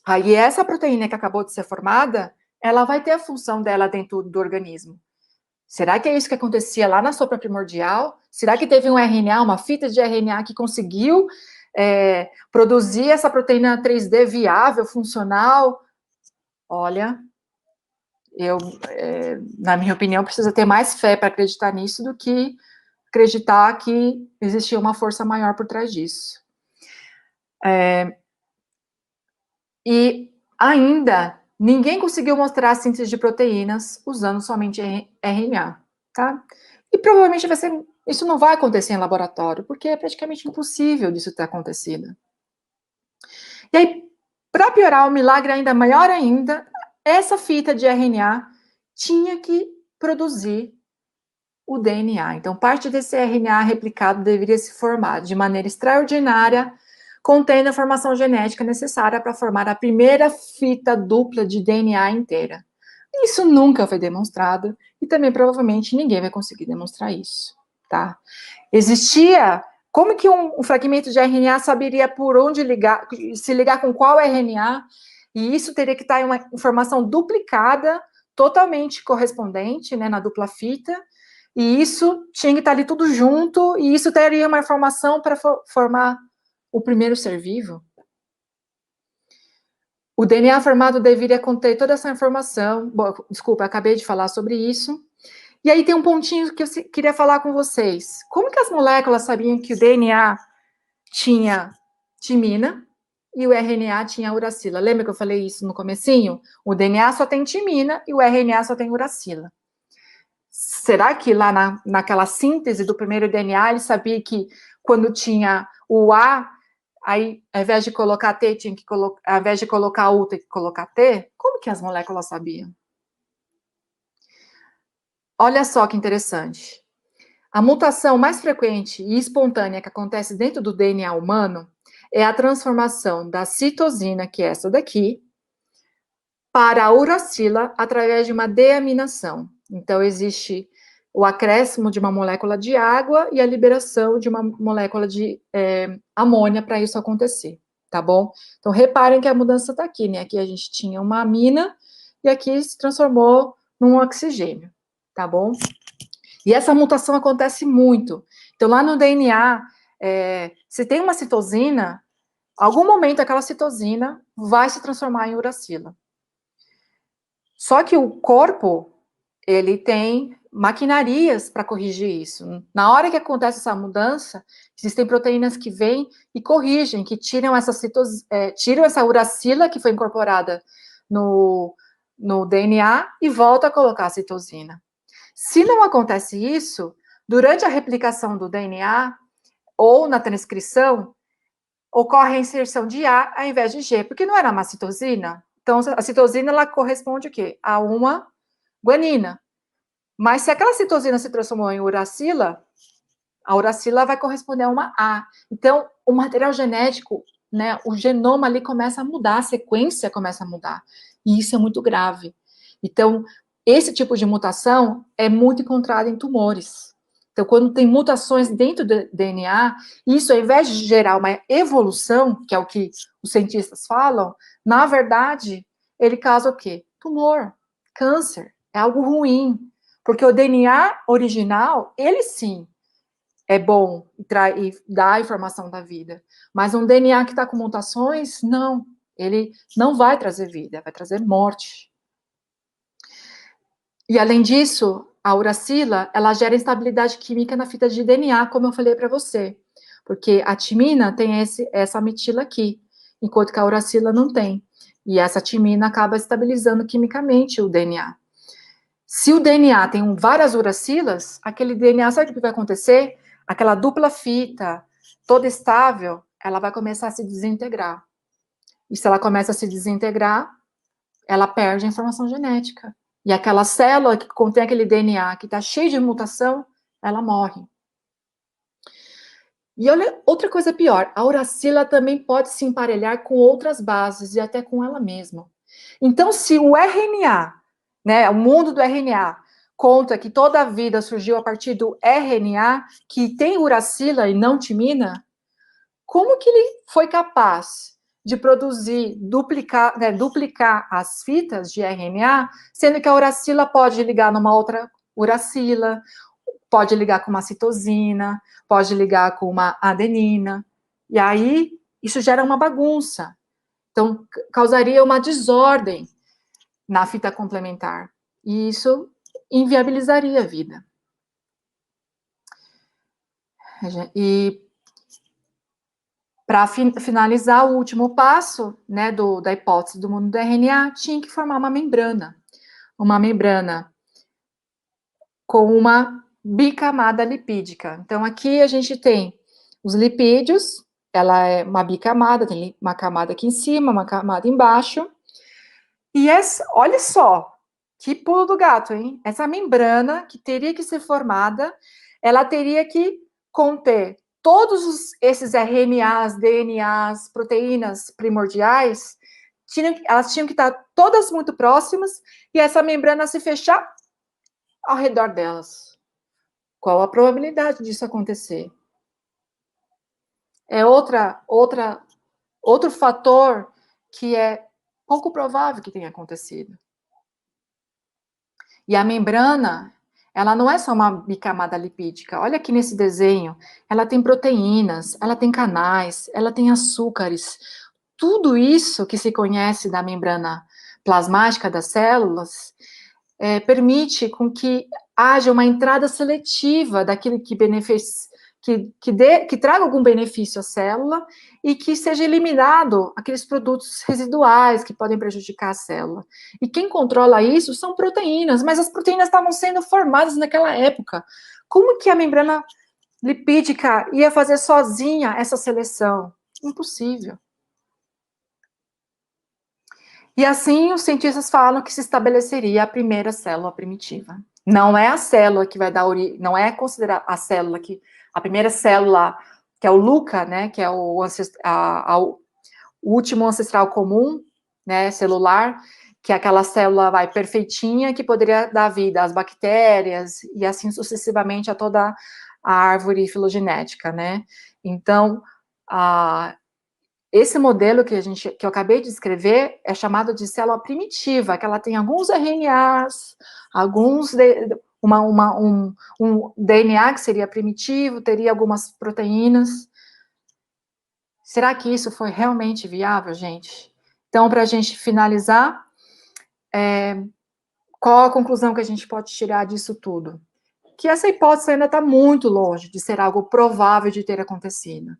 aí essa proteína que acabou de ser formada, ela vai ter a função dela dentro do organismo. Será que é isso que acontecia lá na sopa primordial? Será que teve um RNA, uma fita de RNA que conseguiu produzir essa proteína 3D viável, funcional? Olha, na minha opinião, precisa ter mais fé para acreditar nisso do que acreditar que existia uma força maior por trás disso. E ainda, ninguém conseguiu mostrar a síntese de proteínas usando somente RNA, tá? E provavelmente isso não vai acontecer em laboratório, porque é praticamente impossível disso ter acontecido. E aí, para piorar o milagre ainda maior ainda, essa fita de RNA tinha que produzir o DNA. Então, parte desse RNA replicado deveria se formar de maneira extraordinária, contendo a informação genética necessária para formar a primeira fita dupla de DNA inteira. Isso nunca foi demonstrado e também provavelmente ninguém vai conseguir demonstrar isso, tá? Existia, como que um fragmento de RNA saberia por onde ligar, se ligar com qual RNA, e isso teria que estar em uma informação duplicada, totalmente correspondente, né, na dupla fita, e isso tinha que estar ali tudo junto, e isso teria uma informação para formar o primeiro ser vivo. O DNA formado deveria conter toda essa informação. Bom, desculpa, acabei de falar sobre isso. E aí tem um pontinho que eu queria falar com vocês. Como que as moléculas sabiam que o DNA tinha timina e o RNA tinha uracila? Lembra que eu falei isso no comecinho? O DNA só tem timina e o RNA só tem uracila. Será que lá naquela síntese do primeiro DNA, ele sabia que quando tinha o A, aí, ao invés de colocar T, tinha que ao invés de colocar U, tem que colocar T? Como que as moléculas sabiam? Olha só que interessante. A mutação mais frequente e espontânea que acontece dentro do DNA humano é a transformação da citosina, que é essa daqui, para a uracila através de uma deaminação. Então, existe o acréscimo de uma molécula de água e a liberação de uma molécula de amônia para isso acontecer, tá bom? Então, reparem que a mudança está aqui, né? Aqui a gente tinha uma amina e aqui se transformou num oxigênio, tá bom? E essa mutação acontece muito. Então, lá no DNA, se tem uma citosina, algum momento aquela citosina vai se transformar em uracila. Só que o corpo, ele tem maquinarias para corrigir isso. Na hora que acontece essa mudança, existem proteínas que vêm e corrigem, que tiram essa uracila que foi incorporada no DNA e volta a colocar a citosina. Se não acontece isso, durante a replicação do DNA ou na transcrição, ocorre a inserção de A ao invés de G, porque não era uma citosina. Então, a citosina, ela corresponde o quê? A uma guanina. Mas se aquela citosina se transformou em uracila, a uracila vai corresponder a uma A. Então, o material genético, né, o genoma ali começa a mudar, a sequência começa a mudar. E isso é muito grave. Então, esse tipo de mutação é muito encontrado em tumores. Então, quando tem mutações dentro do DNA, isso, ao invés de gerar uma evolução, que é o que os cientistas falam, na verdade, ele causa o quê? Tumor, câncer, é algo ruim. Porque o DNA original, ele sim, é bom e dá a informação da vida. Mas um DNA que está com mutações, não. Ele não vai trazer vida, vai trazer morte. E, além disso, a uracila, ela gera instabilidade química na fita de DNA, como eu falei para você. Porque a timina tem essa metila aqui, enquanto que a uracila não tem. E essa timina acaba estabilizando quimicamente o DNA. Se o DNA tem várias uracilas, aquele DNA, sabe o que vai acontecer? Aquela dupla fita, toda estável, ela vai começar a se desintegrar. E se ela começa a se desintegrar, ela perde a informação genética. E aquela célula que contém aquele DNA que está cheio de mutação, ela morre. E olha, outra coisa pior, a uracila também pode se emparelhar com outras bases e até com ela mesma. Então, se o RNA, né, o mundo do RNA, conta que toda a vida surgiu a partir do RNA, que tem uracila e não timina, como que ele foi capaz de produzir, duplicar as fitas de RNA, sendo que a uracila pode ligar numa outra uracila, pode ligar com uma citosina, pode ligar com uma adenina, e aí isso gera uma bagunça. Então, causaria uma desordem na fita complementar, e isso inviabilizaria a vida. E para finalizar, o último passo, né, da hipótese do mundo do RNA, tinha que formar uma membrana com uma bicamada lipídica. Então, aqui a gente tem os lipídios, ela é uma bicamada, tem uma camada aqui em cima, uma camada embaixo, e olha só, Que pulo do gato, hein? Essa membrana que teria que ser formada, ela teria que conter todos esses RNAs, DNAs, proteínas primordiais, elas tinham que estar todas muito próximas e essa membrana se fechar ao redor delas. Qual a probabilidade disso acontecer? É outro fator que é pouco provável que tenha acontecido. E a membrana, ela não é só uma bicamada lipídica. Olha aqui nesse desenho, ela tem proteínas, ela tem canais, ela tem açúcares. Tudo isso que se conhece da membrana plasmática das células permite com que haja uma entrada seletiva daquilo que traga algum benefício à célula e que seja eliminado aqueles produtos residuais que podem prejudicar a célula. E quem controla isso são proteínas, mas as proteínas estavam sendo formadas naquela época. Como que a membrana lipídica ia fazer sozinha essa seleção? Impossível. E assim os cientistas falam que se estabeleceria a primeira célula primitiva. Não é a célula que vai dar origem, não é considerar a célula que a primeira célula, que é o LUCA, né, que é o último ancestral comum, né, celular, que é aquela célula perfeitinha que poderia dar vida às bactérias e assim sucessivamente a toda a árvore filogenética, né? Então, esse modelo que eu acabei de descrever é chamado de célula primitiva, que ela tem alguns RNAs, um DNA que seria primitivo, teria algumas proteínas. Será que isso foi realmente viável, gente? Então, para a gente finalizar, qual a conclusão que a gente pode tirar disso tudo? Que essa hipótese ainda está muito longe de ser algo provável de ter acontecido.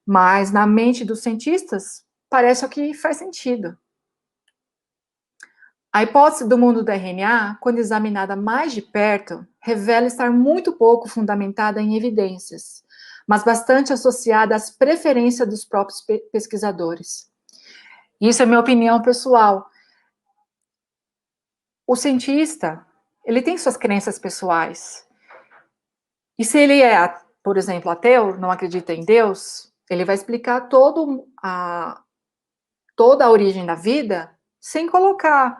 Mas na mente dos cientistas, parece o que faz sentido. A hipótese do mundo do RNA, quando examinada mais de perto, revela estar muito pouco fundamentada em evidências, mas bastante associada às preferências dos próprios pesquisadores. Isso é minha opinião pessoal. O cientista, ele tem suas crenças pessoais. E se ele é, por exemplo, ateu, não acredita em Deus, ele vai explicar toda a origem da vida sem colocar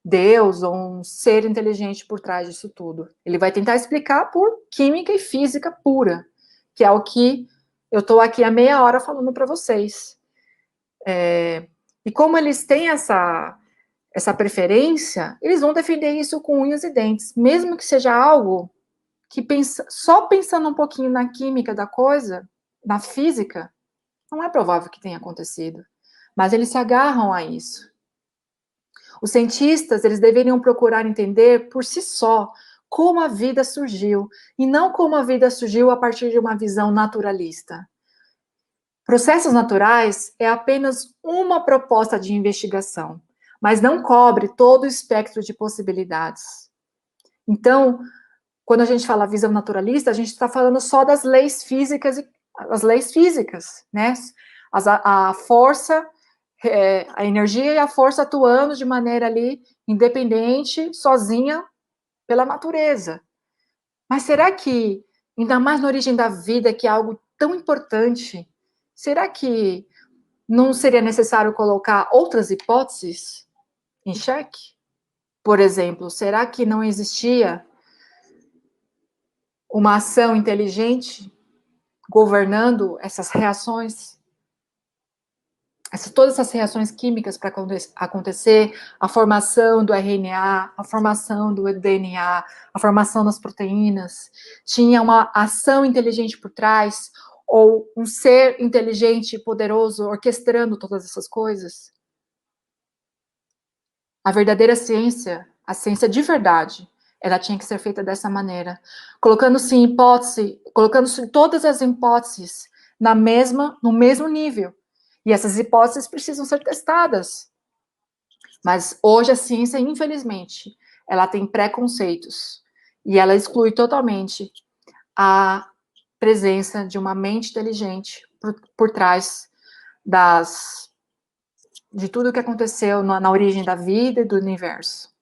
Deus ou um ser inteligente por trás disso tudo. Ele vai tentar explicar por química e física pura, que é o que eu estou aqui há meia hora falando para vocês. E como eles têm essa preferência, eles vão defender isso com unhas e dentes, mesmo que seja algo que só pensando um pouquinho na química da coisa, na física, não é provável que tenha acontecido. Mas eles se agarram a isso. Os cientistas, eles deveriam procurar entender por si só como a vida surgiu, e não como a vida surgiu a partir de uma visão naturalista. Processos naturais é apenas uma proposta de investigação, mas não cobre todo o espectro de possibilidades. Então, quando a gente fala visão naturalista, a gente está falando só das leis físicas, né? A força, a energia e a força atuando de maneira ali independente, sozinha, pela natureza. Mas será que, ainda mais na origem da vida, que é algo tão importante, será que não seria necessário colocar outras hipóteses em xeque? Por exemplo, será que não existia uma ação inteligente governando essas reações, todas essas reações químicas para acontecer, a formação do RNA, a formação do DNA, a formação das proteínas, tinha uma ação inteligente por trás, ou um ser inteligente e poderoso orquestrando todas essas coisas? A verdadeira ciência, a ciência de verdade, ela tinha que ser feita dessa maneira, colocando-se todas as hipóteses no mesmo nível. E essas hipóteses precisam ser testadas. Mas hoje a ciência, infelizmente, ela tem preconceitos e ela exclui totalmente a presença de uma mente inteligente por trás de tudo que aconteceu na origem da vida e do universo.